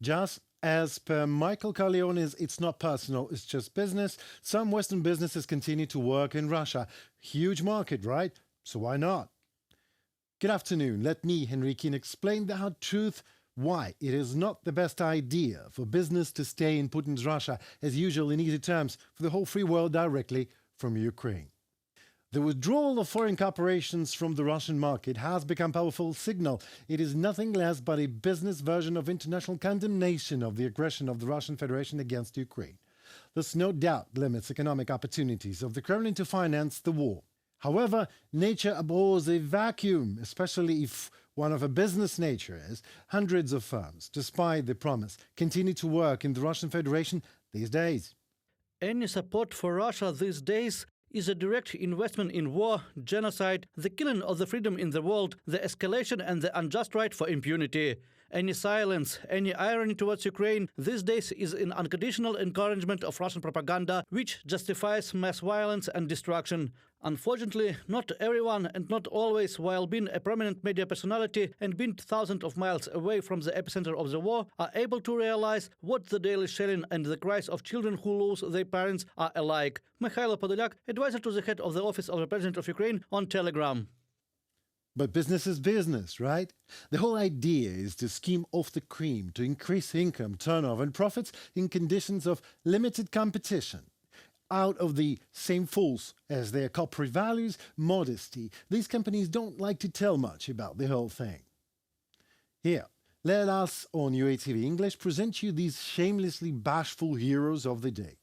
Just as per Michael Corleone's "It's not personal, it's just business," some Western businesses continue to work in Russia. Huge market, right? So why not? Good afternoon. Let me, Henry Keane, explain the hard truth why it is not the best idea for business to stay in Putin's Russia, as usual in easy terms, for the whole free world directly from Ukraine. The withdrawal of foreign corporations from the Russian market has become a powerful signal. It is nothing less but a business version of international condemnation of the aggression of the Russian Federation against Ukraine. This no doubt limits economic opportunities of the Kremlin to finance the war. However, nature abhors a vacuum, especially if one of a business nature is. Hundreds of firms, despite the promise, continue to work in the Russian Federation these days. Any support for Russia these days is a direct investment in war, genocide, the killing of the freedom in the world, the escalation and the unjust right for impunity. Any silence, any irony towards Ukraine these days is an unconditional encouragement of Russian propaganda, which justifies mass violence and destruction. Unfortunately, not everyone and not always, while being a prominent media personality and being thousands of miles away from the epicenter of the war, are able to realize what the daily shelling and the cries of children who lose their parents are alike. Mikhailo Podolyak, advisor to the head of the office of the President of Ukraine, on Telegram. But business is business, right? The whole idea is to skim off the cream to increase income, turnover and profits in conditions of limited competition. Out of the same fools as their corporate values, modesty, these companies don't like to tell much about the whole thing. Here, let us on UATV English present you these shamelessly bashful heroes of the day.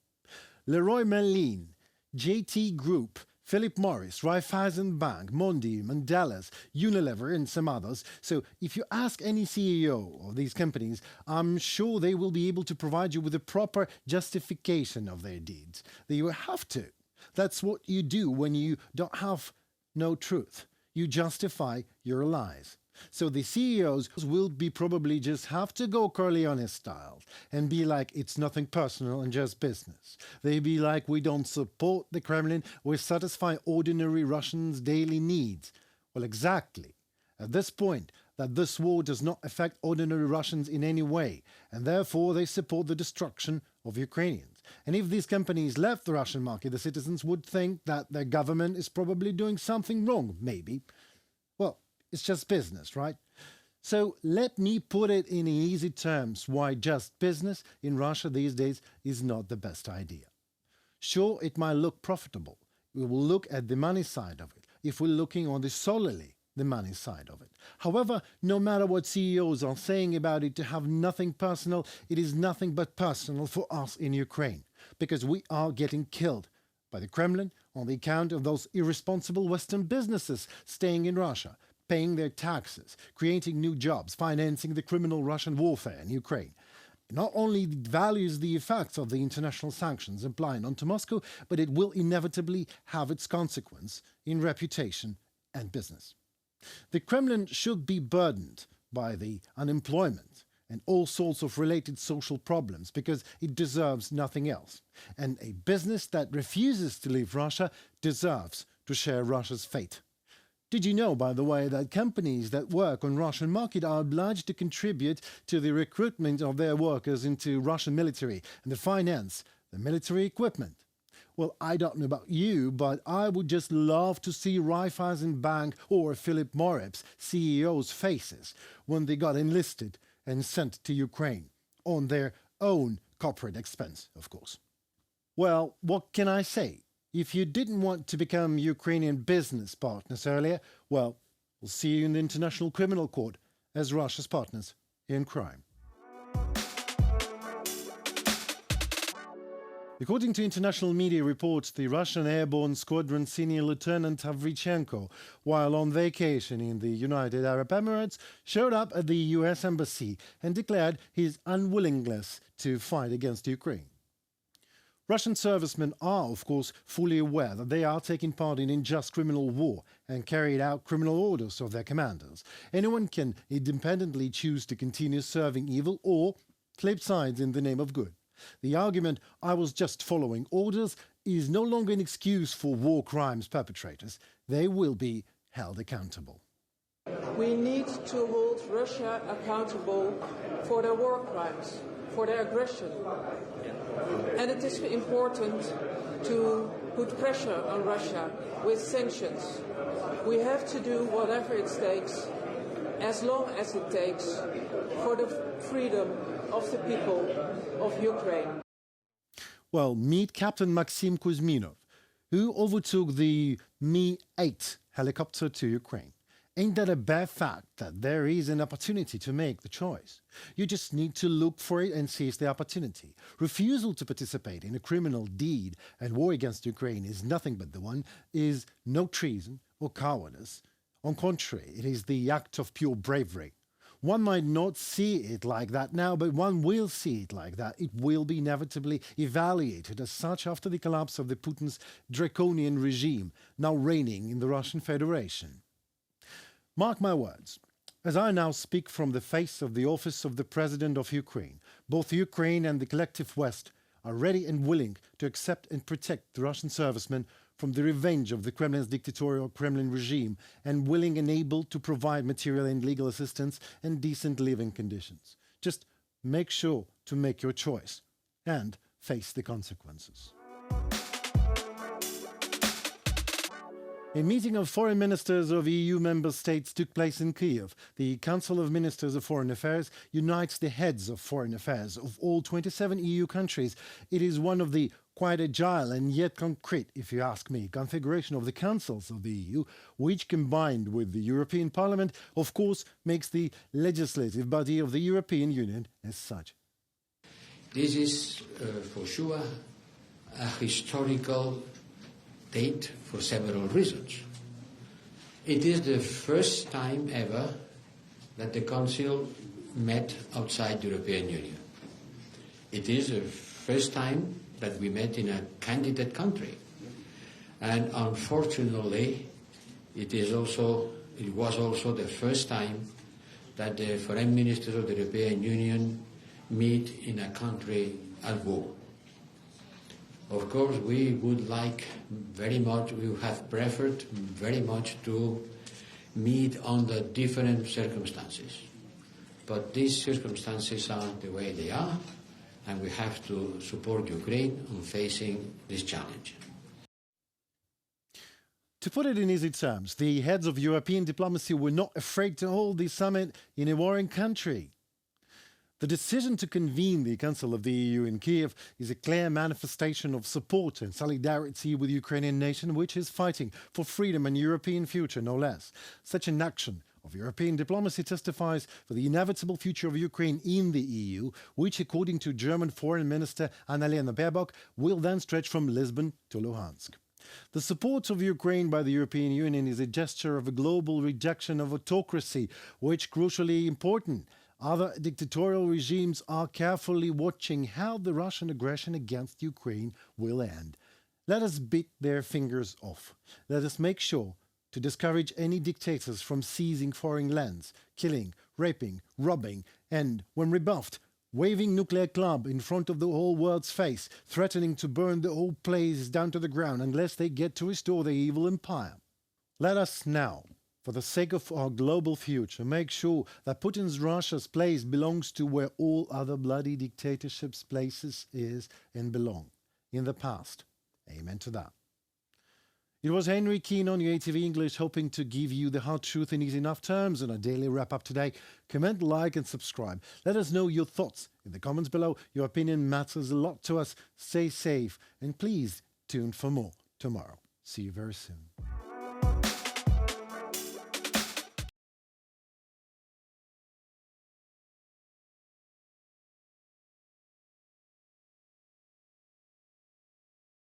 Leroy Merlin, JT Group, Philip Morris, Raiffeisen Bank, Mondi, Mandela's, Unilever and some others. So if you ask any CEO of these companies, I'm sure they will be able to provide you with a proper justification of their deeds. They will have to. That's what you do when you don't have no truth. You justify your lies. So the CEOs will be probably just have to go Corleone style and be like, it's nothing personal and just business. They be like, we don't support the Kremlin, we satisfy ordinary Russians' daily needs. Well, exactly. At this point, that this war does not affect ordinary Russians in any way, and therefore they support the destruction of Ukrainians. And if these companies left the Russian market, the citizens would think that their government is probably doing something wrong, maybe. Well, it's just business, right? So let me put it in easy terms why just business in Russia these days is not the best idea. Sure, it might look profitable. We will look at the money side of it, if we're looking on the solely the money side of it. However, no matter what CEOs are saying about it to have nothing personal, it is nothing but personal for us in Ukraine, because we are getting killed by the Kremlin on the account of those irresponsible Western businesses staying in Russia, paying their taxes, creating new jobs, financing the criminal Russian warfare in Ukraine. It not only values the effects of the international sanctions applying onto Moscow, but it will inevitably have its consequence in reputation and business. The Kremlin should be burdened by the unemployment and all sorts of related social problems because it deserves nothing else. And a business that refuses to leave Russia deserves to share Russia's fate. Did you know, by the way, that companies that work on Russian market are obliged to contribute to the recruitment of their workers into Russian military and to finance the military equipment? Well, I don't know about you, but I would just love to see Raiffeisen Bank or Philip Morris CEOs' faces when they got enlisted and sent to Ukraine, on their own corporate expense, of course. Well, what can I say? If you didn't want to become Ukrainian business partners earlier, well, we'll see you in the International Criminal Court as Russia's partners in crime. According to international media reports, the Russian Airborne Squadron Senior Lieutenant Tavrichenko, while on vacation in the United Arab Emirates, showed up at the US Embassy and declared his unwillingness to fight against Ukraine. Russian servicemen are, of course, fully aware that they are taking part in unjust criminal war and carried out criminal orders of their commanders. Anyone can independently choose to continue serving evil or flip sides in the name of good. The argument, "I was just following orders," is no longer an excuse for war crimes perpetrators. They will be held accountable. We need to hold Russia accountable for their war crimes, for their aggression. And it is important to put pressure on Russia with sanctions. We have to do whatever it takes, as long as it takes, for the freedom of the people of Ukraine. Well, meet Captain Maxim Kuzminov, who overtook the Mi-8 helicopter to Ukraine. Ain't that a bare fact that there is an opportunity to make the choice? You just need to look for it and seize the opportunity. Refusal to participate in a criminal deed and war against Ukraine is nothing but the one, is no treason or cowardice. On contrary, it is the act of pure bravery. One might not see it like that now, but one will see it like that. It will be inevitably evaluated as such after the collapse of the Putin's draconian regime, now reigning in the Russian Federation. Mark my words, as I now speak from the face of the office of the President of Ukraine, both Ukraine and the collective West are ready and willing to accept and protect the Russian servicemen from the revenge of the Kremlin's dictatorial Kremlin regime, and willing and able to provide material and legal assistance and decent living conditions. Just make sure to make your choice and face the consequences. A meeting of foreign ministers of EU member states took place in Kyiv. The Council of Ministers of Foreign Affairs unites the heads of foreign affairs of all 27 EU countries. It is one of the quite agile and yet concrete, if you ask me, configuration of the councils of the EU, which combined with the European Parliament, of course, makes the legislative body of the European Union as such. This is for sure a historical date for several reasons. It is the first time ever that the Council met outside the European Union. It is the first time that we met in a candidate country. And unfortunately, it was also the first time that the foreign ministers of the European Union meet in a country at war. Of course, we would like very much, we would have preferred very much to meet under different circumstances. But these circumstances are the way they are, and we have to support Ukraine on facing this challenge. To put it in easy terms, the heads of European diplomacy were not afraid to hold the summit in a warring country. The decision to convene the Council of the EU in Kyiv is a clear manifestation of support and solidarity with the Ukrainian nation, which is fighting for freedom and European future, no less. Such an action of European diplomacy testifies for the inevitable future of Ukraine in the EU, which, according to German Foreign Minister Annalena Baerbock, will then stretch from Lisbon to Luhansk. The support of Ukraine by the European Union is a gesture of a global rejection of autocracy, which, crucially important, other dictatorial regimes are carefully watching how the Russian aggression against Ukraine will end. Let us beat their fingers off. Let us make sure to discourage any dictators from seizing foreign lands, killing, raping, robbing, and, when rebuffed, waving nuclear club in front of the whole world's face, threatening to burn the whole place down to the ground unless they get to restore their evil empire. Let us now, for the sake of our global future, make sure that Putin's Russia's place belongs to where all other bloody dictatorships' places is and belong, in the past. Amen to that. It was Henry Keane on UATV English, hoping to give you the hard truth in easy enough terms on a daily wrap-up today. Comment, like and subscribe. Let us know your thoughts in the comments below. Your opinion matters a lot to us. Stay safe and please tune for more tomorrow. See you very soon.